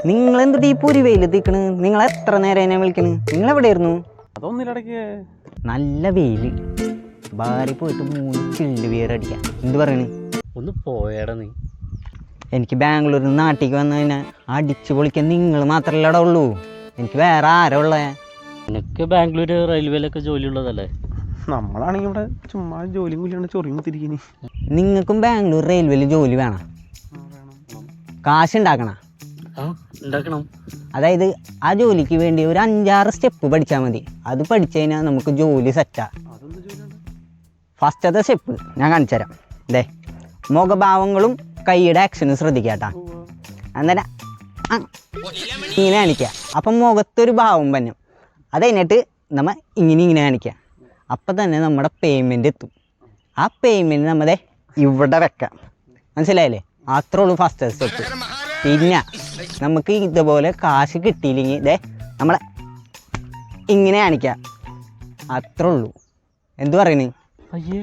നിങ്ങളെന്തിട്ട് ഈ പുരി വെയിലെത്തിക്കണ്? നിങ്ങൾ എത്ര നേരം എന്നെ വിളിക്കണ്? നിങ്ങളെവിടെയായിരുന്നു? അതൊന്നിടക്ക് നല്ല വെയില്, ബാറി പോയിട്ട് 3 ചില്ല് ബിയർ അടിക്കാം. എന്ത് പറയണ്? ഒന്ന് പോയേടാ നീ. എനിക്ക് ബാംഗ്ലൂരിൽ നിന്ന് നാട്ടിലേക്ക് വന്നു കഴിഞ്ഞാൽ അടിച്ചു പൊളിക്കാൻ നിങ്ങൾ മാത്രമല്ല അവിടെ ഉള്ളൂ. എനിക്ക് വേറെ ആരാ ഉള്ളേ? നിനക്ക് ബാംഗ്ലൂർ റെയിൽവേയിലൊക്കെ ജോലി ഉള്ളതല്ലേ? നമ്മളാണെങ്കിൽ ഇവിടെ ചുമ്മാ ജോലിയും കൂലിയാണ് ചൊറിയും തിരിക്കുന്നു. നിങ്ങൾക്കും ബാംഗ്ലൂർ റെയിൽവേയിൽ ജോലി വേണം, കാശ് ഉണ്ടാക്കണം. ഉണ്ടാക്കണം. അതായത് ആ ജോലിക്ക് വേണ്ടി ഒരു 5-6 സ്റ്റെപ്പ് പഠിച്ചാൽ മതി. അത് പഠിച്ചു കഴിഞ്ഞാൽ നമുക്ക് ജോലി സെറ്റാ. ഫസ്റ്റത്തെ സ്റ്റെപ്പ് ഞാൻ കാണിച്ചു തരാം. അതെ, മുഖഭാവങ്ങളും കൈയുടെ ആക്ഷനും ശ്രദ്ധിക്കാട്ടാ. അന്നേരം ഇങ്ങനെ കാണിക്കുക, അപ്പം മുഖത്തൊരു ഭാവം തന്നെ. അത് കഴിഞ്ഞിട്ട് നമ്മൾ ഇങ്ങനെ കാണിക്കുക. അപ്പം തന്നെ നമ്മുടെ പേയ്മെൻറ്റ് എത്തും. ആ പേയ്മെൻറ്റ് നമ്മുടെ ഇവിടെ വെക്കാം. മനസ്സിലായില്ലേ? അത്രേ ഉള്ളൂ ഫസ്റ്റ് സ്റ്റെപ്പ്. പിന്നെ നമുക്ക് ഇതുപോലെ കാശ് കിട്ടിയില്ലെങ്കിൽ ഇതേ നമ്മളെ ഇങ്ങനെ കാണിക്കാം. അത്രേ ഉള്ളൂ. എന്തു പറയുന്നത്? അയ്യേ